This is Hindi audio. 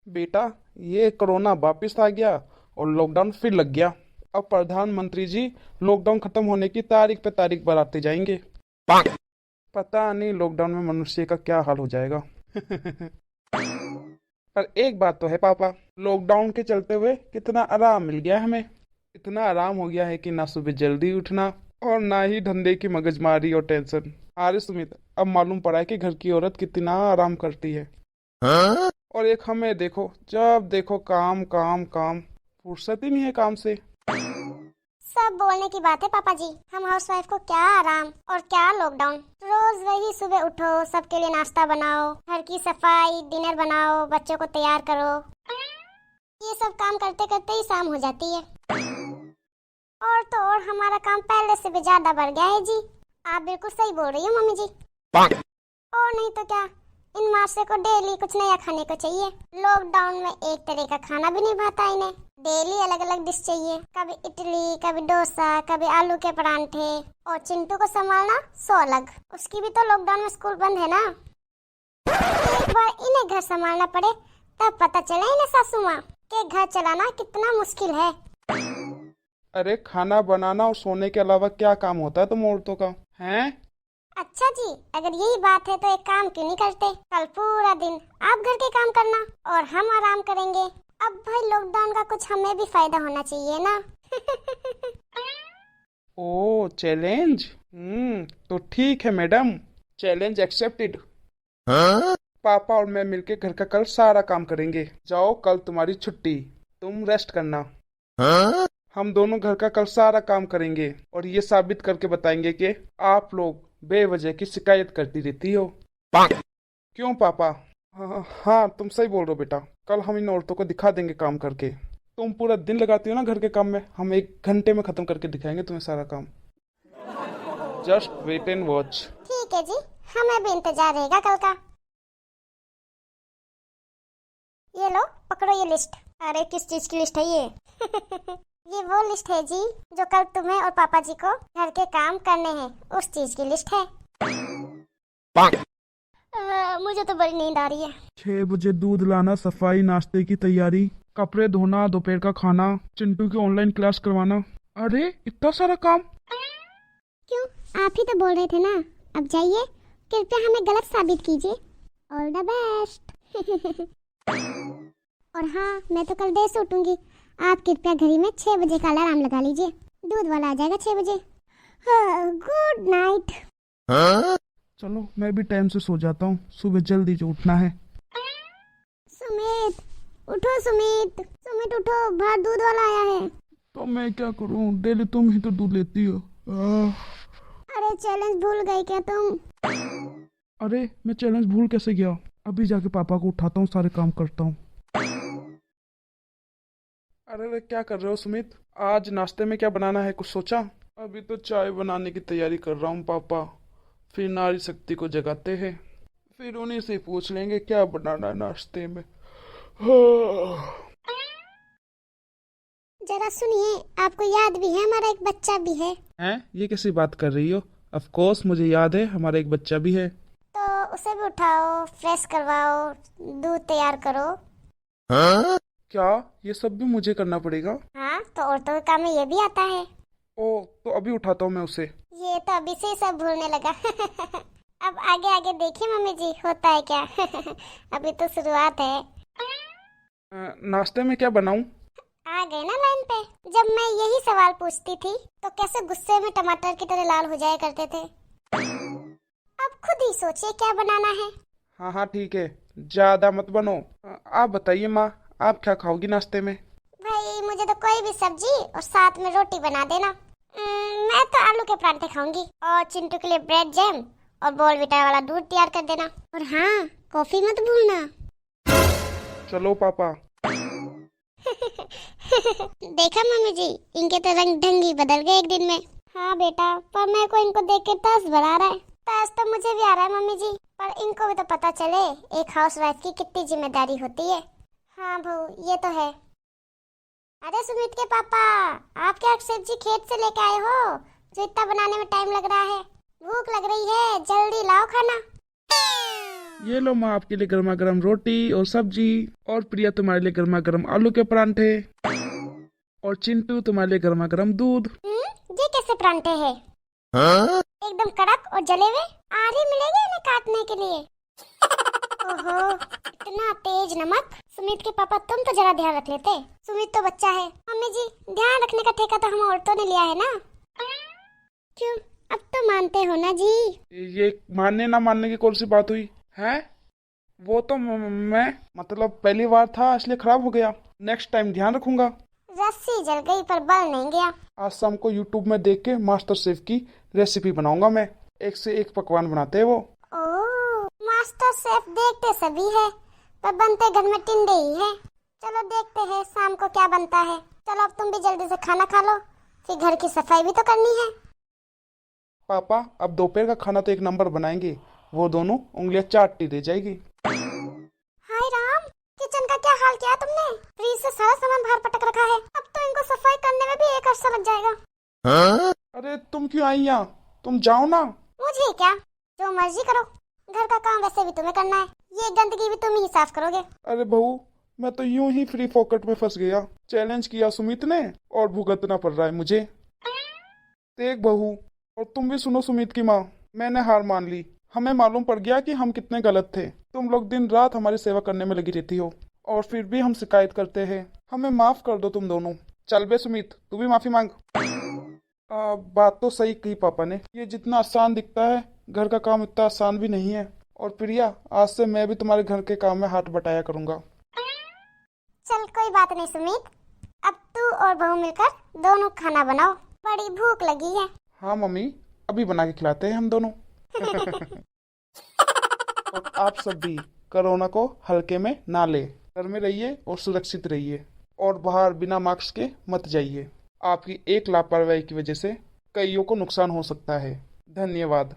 बेटा, ये कोरोना वापस आ गया और लॉकडाउन फिर लग गया। अब प्रधानमंत्री जी लॉकडाउन खत्म होने की तारीख पे तारीख बढ़ाते जाएंगे। पता नहीं लॉकडाउन में मनुष्य का क्या हाल हो जाएगा। पर एक बात तो है पापा, लॉकडाउन के चलते हुए कितना आराम मिल गया हमें। इतना आराम हो गया है कि ना सुबह जल्दी उठना और ना ही धंधे की मगजमारी और टेंशन। अरे सुमित, अब मालूम पड़ा है कि घर की औरत कितना आराम करती है। और एक हमें देखो, जब देखो काम काम काम, फुर्सत ही नहीं है काम से। सब बोलने की बात है पापा जी। हम हाउसवाइफ को क्या आराम और क्या लॉकडाउन। रोज वही, सुबह उठो, सबके लिए नाश्ता बनाओ, घर की सफाई, डिनर बनाओ, बच्चों को तैयार करो। ये सब काम करते करते ही शाम हो जाती है। और तो और हमारा काम पहले से भी ज्यादा बढ़ गया है जी। आप बिल्कुल सही बोल रही हो मम्मी जी। और नहीं तो क्या, इन मार्से को डेली कुछ नया खाने को चाहिए। लॉकडाउन में एक तरह का खाना भी नहीं भाता इन्हें। डेली अलग अलग डिश चाहिए, कभी इडली, कभी डोसा, कभी आलू के परांठे। और चिंटू को संभालना 100 अलग। उसकी भी तो लॉकडाउन में स्कूल बंद है ना। एक बार इन्हें घर संभालना पड़े तब पता चले इन्हें सासू माँ के घर चलाना कितना मुश्किल है। अरे खाना बनाना और सोने के अलावा क्या काम होता है तुम औरतों का, हैं? अच्छा जी, अगर यही बात है तो एक काम क्यों नहीं करते? कल पूरा दिन आप घर के काम करना और हम आराम करेंगे। अब भाई लॉकडाउन का कुछ हमें भी फायदा होना चाहिए ना। ओ चैलेंज। तो ठीक है मैडम, चैलेंज एक्सेप्टेड। पापा और मैं मिलके घर का कल सारा काम करेंगे। जाओ, कल तुम्हारी छुट्टी, तुम रेस्ट करना। हम दोनों घर का कल सारा काम करेंगे और ये साबित करके बताएंगे कि आप लोग बेवजह की शिकायत करती रहती हो। क्यों पापा? हाँ हाँ, तुम सही बोल रहे हो बेटा। कल हम इन औरतों को दिखा देंगे काम करके। तुम पूरा दिन लगाती हो ना घर के काम में, हम 1 घंटे में खत्म करके दिखाएंगे तुम्हें सारा काम। Just wait and watch. ठीक है जी, हमें भी इंतजार रहेगा कल का। ये लो, पकड़ो ये लिस्ट। अरे किस चीज की लिस्ट है ये? ये वो लिस्ट है जी जो कल तुम्हें और पापा जी को घर के काम करने हैं, उस चीज की लिस्ट है। मुझे तो बड़ी नींद आ रही है। 6 बजे दूध लाना, सफाई, नाश्ते की तैयारी, कपड़े धोना, दोपहर का खाना, चिंटू की ऑनलाइन क्लास करवाना। अरे इतना सारा काम! क्यों, आप ही तो बोल रहे थे ना। अब जाइए, कृपया हमें गलत साबित कीजिए। All the best. और हाँ, मैं तो कल देर से उठूंगी। आप कृपया घड़ी में 6 बजे का अलार्म लगा लीजिए। दूध वाला आ जाएगा 6 बजे। Good night. चलो मैं भी टाइम से सो जाता हूँ, सुबह जल्दी जो उठना है। सुमित उठो, सुमित सुमित उठो, बाहर दूध वाला आया है। तो मैं क्या करूँ, डेली तुम ही तो दूध लेती हो। अरे चैलेंज भूल गए क्या तुम? अरे मैं चैलेंज भूल कैसे गया? अभी जाके पापा को उठाता हूँ, सारे काम करता हूँ। अरे क्या कर रहे हो सुमित? आज नाश्ते में क्या बनाना है, कुछ सोचा? अभी तो चाय बनाने की तैयारी कर रहा हूँ पापा। फिर नारी शक्ति को जगाते हैं, फिर उन्हीं से पूछ लेंगे क्या बनाना है नाश्ते में। जरा सुनिए, आपको याद भी है हमारा एक बच्चा भी है? हैं? ये कैसी बात कर रही हो? ऑफ कोर्स मुझे याद है, हमारा एक बच्चा भी है। तो उसे भी उठाओ, फ्रेश करवाओ, दूध तैयार करो। क्या ये सब भी मुझे करना पड़ेगा? हाँ, तो औरतों के काम में ये भी आता है। ओ, तो अभी उठाता हूँ मैं उसे। ये तो अभी से ही सब भूलने लगा। अब आगे आगे देखिए मम्मी जी, होता है क्या। अभी तो शुरुआत है। नाश्ते में क्या बनाऊं? आ गए ना लाइन पे। जब मैं यही सवाल पूछती थी तो कैसे गुस्से में टमाटर की तरह लाल हो जाया करते थे। अब खुद ही सोचिए क्या बनाना है। हाँ हाँ ठीक है, ज्यादा मत बनो। आप बताइए माँ, आप क्या खाओगी नाश्ते में? भाई मुझे तो कोई भी सब्जी और साथ में रोटी बना देना। मैं तो आलू के परांठे खाऊंगी और चिंटू के लिए ब्रेड जैम और बॉर्नवीटा वाला दूध तैयार कर देना। और हाँ, कॉफी मत भूलना। चलो पापा। देखा मम्मी जी, इनके तो रंग ढंग ही बदल गए एक दिन में। हाँ बेटा, पर मेरे को इनको देख के तरस भरा रहा है। तरस तो मुझे भी आ रहा है मम्मी जी, पर इनको भी तो पता चले एक हाउसवाइफ की कितनी जिम्मेदारी होती है। हाँ बहू, ये तो है। अरे सुमित के पापा, आप क्या सब्जी खेत से लेके आए हो जो इतना बनाने में टाइम लग रहा है? भूख लग रही है, जल्दी लाओ खाना। ये लो माँ आपके लिए गर्मा गर्म रोटी और सब्जी, और प्रिया तुम्हारे लिए गर्मा गर्म आलू के परांठे, और चिंटू तुम्हारे लिए गर्मा गर्म दूध। ये कैसे परांठे है? एकदम कड़क और जले हुए। आरी मिलेगी इन्हें काटने के लिए। ओहो, इतना तेज नमक। सुमित के पापा तुम तो जरा ध्यान रख लेते। सुमित तो बच्चा है। मम्मी जी, ध्यान रखने का ठेका तो हम औरतों ने लिया है ना। क्यों, अब तो मानते हो ना जी? ये मानने ना मानने की कौन सी बात हुई है? वो तो मैं मतलब पहली बार था इसलिए खराब हो गया। नेक्स्ट टाइम ध्यान रखूंगा। रस्सी जल गई पर बल नहीं गया। आज शाम को यूट्यूब में देख के मास्टर शेफ की रेसिपी बनाऊंगा मैं। एक से एक पकवान बनाते हैं वो। ओह, मास्टर शेफ देखते सभी है पर बनते घर में टिंडे ही है। चलो देखते हैं शाम को क्या बनता है। चलो अब तुम भी जल्दी से खाना खा लो, फिर घर की सफाई भी तो करनी है। पापा अब दोपहर का खाना तो एक नंबर बनाएंगे। वो दोनों उंगलियां चाटती रह जाएगी। हाय राम, किचन का क्या हाल किया तुमने? फ्रीज से सारा सामान बाहर पटक रखा है। अब तो इनको सफाई करने में भी एक अरसा लग जाएगा। अरे तुम क्यों आई यहाँ? तुम जाओ ना। मुझे क्या, जो मर्जी करो। घर का काम वैसे भी तुम्हें करना है, ये गंदगी भी तुम ही साफ करोगे। अरे बहू, मैं तो यूं ही फ्री पॉकेट में फंस गया। चैलेंज किया सुमित ने और भुगतना पड़ रहा है मुझे। देख बहू, और तुम भी सुनो सुमित की माँ, मैंने हार मान ली। हमें मालूम पड़ गया कि हम कितने गलत थे। तुम लोग दिन रात हमारी सेवा करने में लगी रहती हो और फिर भी हम शिकायत करते हैं। हमें माफ कर दो तुम दोनों। चल बे सुमित, तू भी माफी मांग। बात तो सही कही पापा ने। ये जितना आसान दिखता है, घर का काम इतना आसान भी नहीं है। और प्रिया, आज से मैं भी तुम्हारे घर के काम में हाथ बटाया करूंगा। चल कोई बात नहीं सुमित, अब तू और बहू मिलकर दोनों खाना बनाओ, बड़ी भूख लगी है। हाँ मम्मी, अभी बना के खिलाते हैं हम दोनों। और आप सब भी कोरोना को हल्के में ना ले। घर में रहिए और सुरक्षित रहिए, और बाहर बिना मास्क के मत जाइए। आपकी एक लापरवाही की वजह से कईयों को नुकसान हो सकता है। धन्यवाद।